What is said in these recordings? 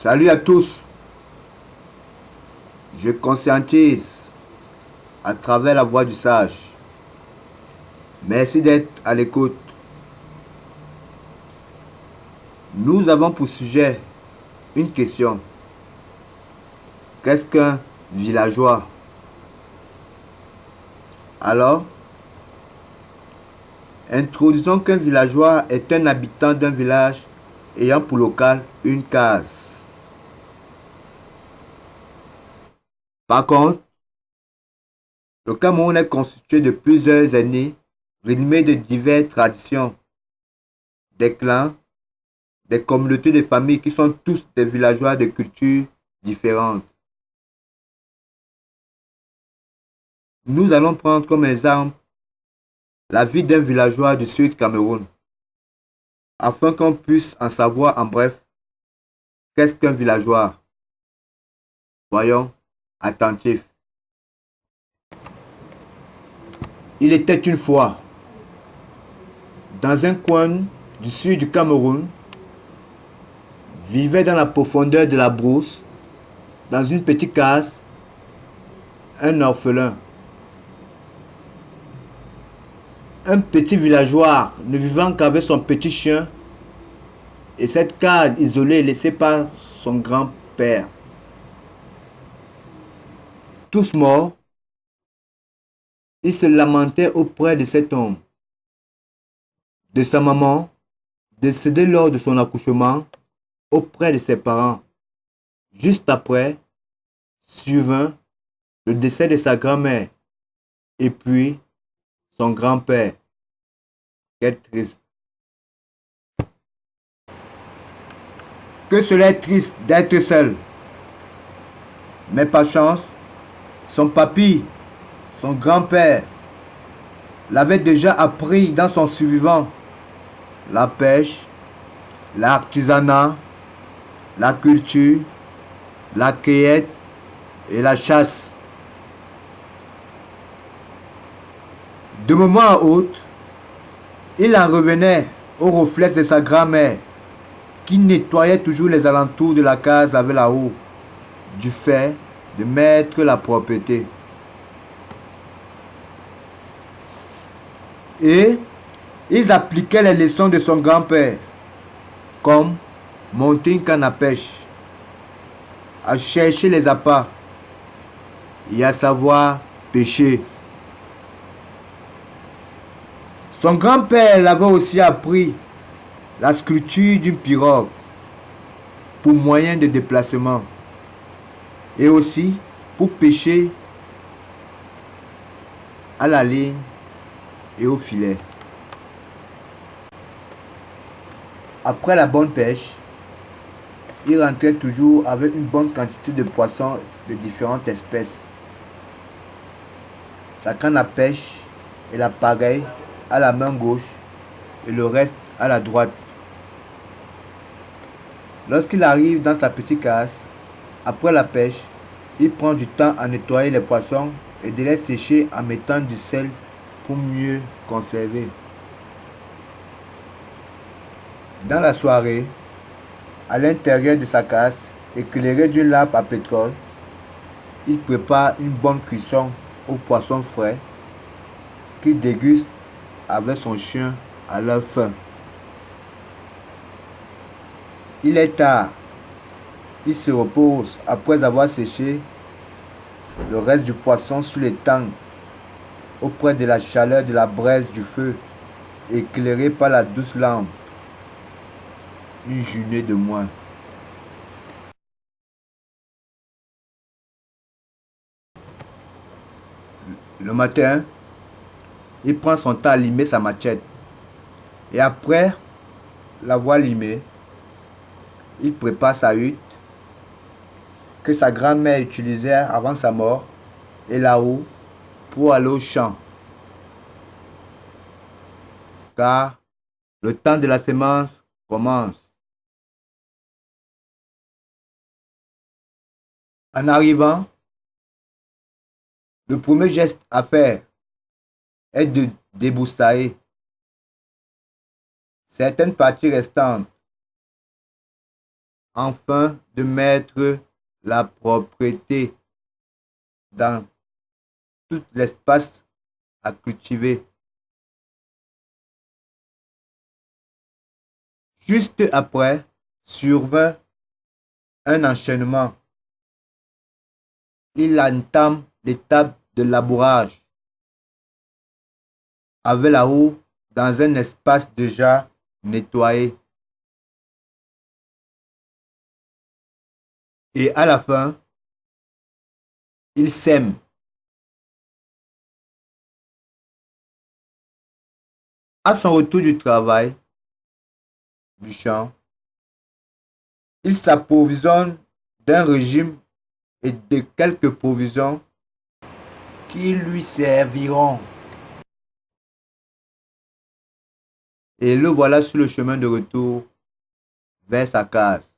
Salut à tous, je conscientise à travers la voix du sage. Merci d'être à l'écoute. Nous avons pour sujet une question. Qu'est-ce qu'un villageois? Alors, introduisons qu'un villageois est un habitant d'un village ayant pour local une case. Par contre, le Cameroun est constitué de plusieurs ethnies rythmées de diverses traditions, des clans, des communautés de familles qui sont tous des villageois de cultures différentes. Nous allons prendre comme exemple la vie d'un villageois du Sud Cameroun, afin qu'on puisse en savoir en bref qu'est-ce qu'un villageois. Voyons, attentifs. Il était une fois, dans un coin du sud du Cameroun, vivait dans la profondeur de la brousse, dans une petite case, un orphelin. Un petit villageois ne vivant qu'avec son petit chien et cette case isolée laissée par son grand-père. Tous morts, il se lamentait auprès de cet homme, de sa maman, décédée lors de son accouchement, auprès de ses parents. Juste après, survint le décès de sa grand-mère et puis son grand-père. Quel triste. Que cela est triste d'être seul. Mais par chance, son papy, son grand-père, l'avait déjà appris dans son survivant. La pêche, l'artisanat, la culture, la cueillette et la chasse. De moment à autre, il en revenait au reflet de sa grand-mère qui nettoyait toujours les alentours de la case avec la houe, du fait de mettre la propreté. Et ils appliquaient les leçons de son grand-père, comme monter une canne à pêche, à chercher les appâts et à savoir pêcher. Son grand-père l'avait aussi appris la sculpture d'une pirogue pour moyen de déplacement et aussi pour pêcher à la ligne et au filet. Après la bonne pêche, il rentrait toujours avec une bonne quantité de poissons de différentes espèces. Sa canne à pêche et l'appareil à la main gauche et le reste à la droite. Lorsqu'il arrive dans sa petite case, après la pêche, il prend du temps à nettoyer les poissons et de les sécher en mettant du sel pour mieux conserver. Dans la soirée, à l'intérieur de sa case, éclairé d'une lampe à pétrole, il prépare une bonne cuisson aux poissons frais qu'il déguste avec son chien à leur faim. Il est tard. Il se repose après avoir séché le reste du poisson sous les tangs, auprès de la chaleur de la braise du feu, éclairée par la douce lampe. Une journée de moins. Le matin, il prend son temps à limer sa machette. Et après l'avoir limée, il prépare sa hutte que sa grand-mère utilisait avant sa mort et la houe pour aller au champ. Car le temps de la semence commence. En arrivant, le premier geste à faire est de débroussailler certaines parties restantes afin de mettre la propriété dans tout l'espace à cultiver. Juste après, survint un enchaînement. Il entame l'étape de labourage avec la houe dans un espace déjà nettoyé. Et à la fin, il sème. À son retour du travail, du champ, il s'approvisionne d'un régime et de quelques provisions qui lui serviront. Et le voilà sur le chemin de retour vers sa case.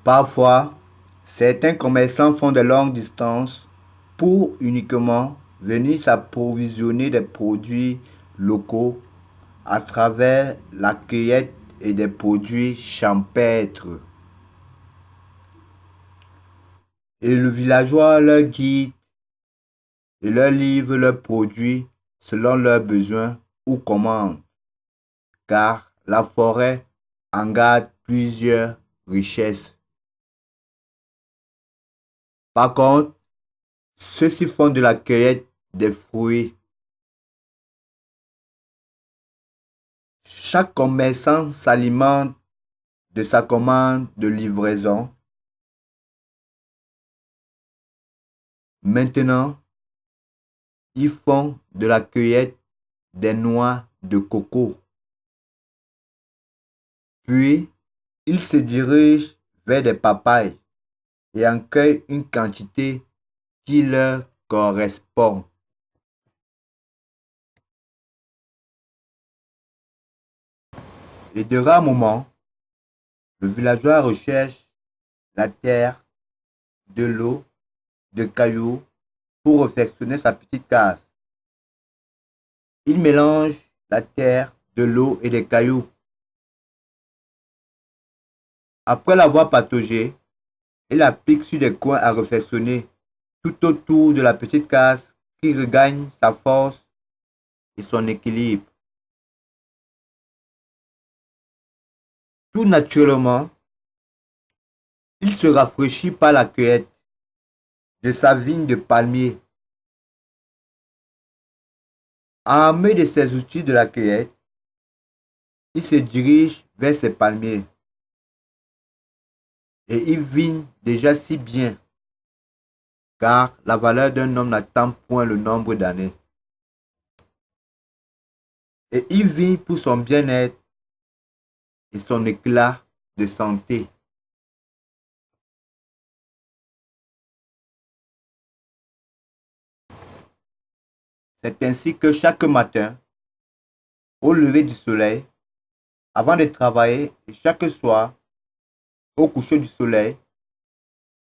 Parfois, certains commerçants font de longues distances pour uniquement venir s'approvisionner des produits locaux à travers la cueillette et des produits champêtres. Et le villageois leur guide et leur livre leurs produits selon leurs besoins ou commandes, car la forêt en garde plusieurs richesses. Par contre, ceux-ci font de la cueillette des fruits. Chaque commerçant s'alimente de sa commande de livraison. Maintenant, ils font de la cueillette des noix de coco. Puis, ils se dirigent vers des papayes et en cueillent une quantité qui leur correspond. Et de rares moments, le villageois recherche la terre, de l'eau, de cailloux pour réfectionner sa petite case. Il mélange la terre, de l'eau et des cailloux. Après l'avoir pataugé, il applique sur des coins à réfectionner tout autour de la petite case qui regagne sa force et son équilibre. Tout naturellement, il se rafraîchit par la cueillette de sa vigne de palmier. Armé de ses outils de la cueillette, il se dirige vers ses palmiers. Et il vigne déjà si bien, car la valeur d'un homme n'attend point le nombre d'années. Et il vit pour son bien-être et son éclat de santé. C'est ainsi que chaque matin, au lever du soleil, avant de travailler, et chaque soir, au coucher du soleil,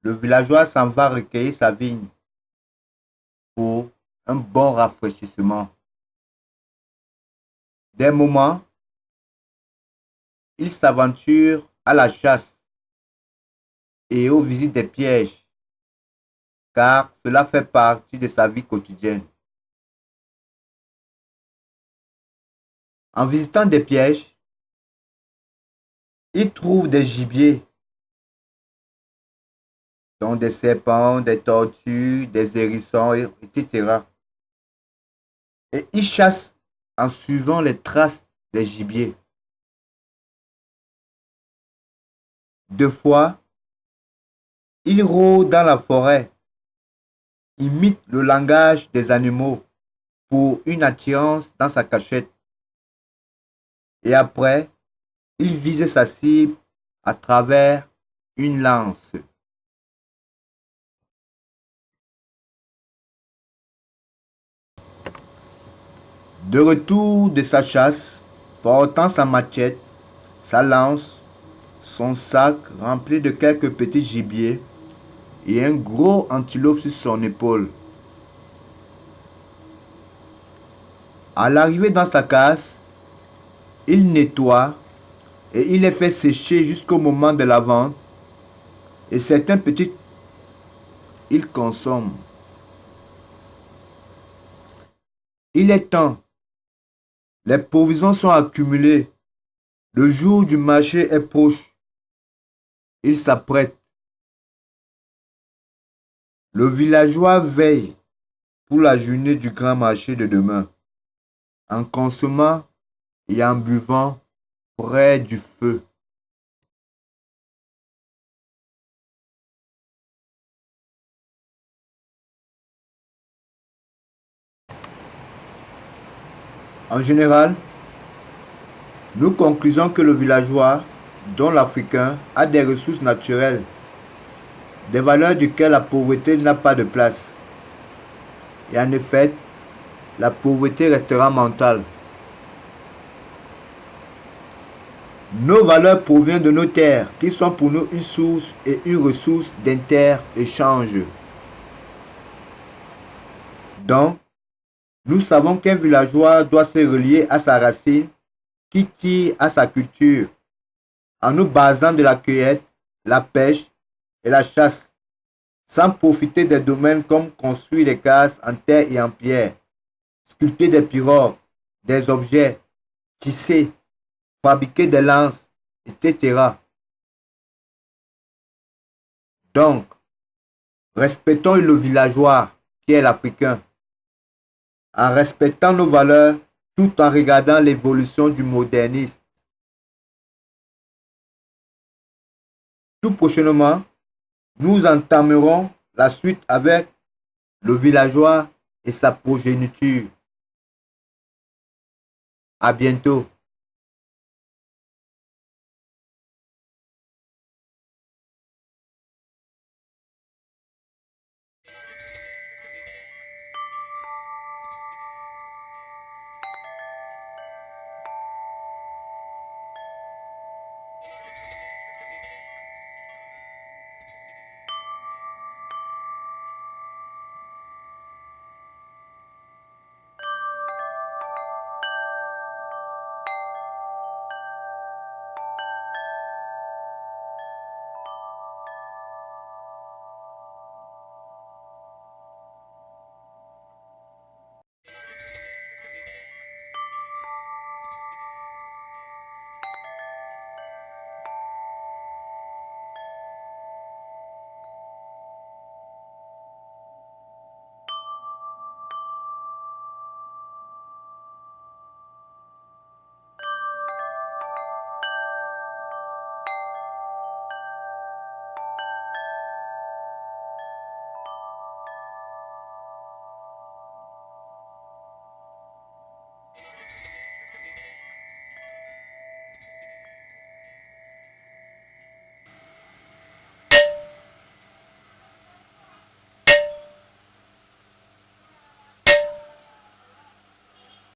le villageois s'en va recueillir sa vigne pour un bon rafraîchissement. Des moments, il s'aventure à la chasse et aux visites des pièges, car cela fait partie de sa vie quotidienne. En visitant des pièges, il trouve des gibiers, dont des serpents, des tortues, des hérissons, etc. Et il chasse en suivant les traces des gibiers. Deux fois, il rôde dans la forêt, imite le langage des animaux pour une attirance dans sa cachette. Et après, il vise sa cible à travers une lance. De retour de sa chasse, portant sa machette, sa lance, son sac rempli de quelques petits gibiers et un gros antilope sur son épaule. À l'arrivée dans sa case, Il nettoie et il les fait sécher jusqu'au moment de la vente. Et certains petits, ils consomment. Il est temps. Les provisions sont accumulées. Le jour du marché est proche. Il s'apprête. Le villageois veille pour la journée du grand marché de demain, en consommant et en buvant près du feu. En général, nous conclusons que le villageois, dont l'Africain, a des ressources naturelles, des valeurs duquel la pauvreté n'a pas de place. Et en effet, la pauvreté restera mentale. Nos valeurs proviennent de nos terres, qui sont pour nous une source et une ressource d'inter-échange. Donc, nous savons qu'un villageois doit se relier à sa racine, qui tire à sa culture, en nous basant de la cueillette, la pêche et la chasse, sans profiter des domaines comme construire des cases en terre et en pierre, sculpter des pirogues, des objets, tisser, fabriquer des lances, etc. Donc, respectons le villageois qui est l'Africain, en respectant nos valeurs tout en regardant l'évolution du modernisme. Tout prochainement, nous entamerons la suite avec le villageois et sa progéniture. À bientôt.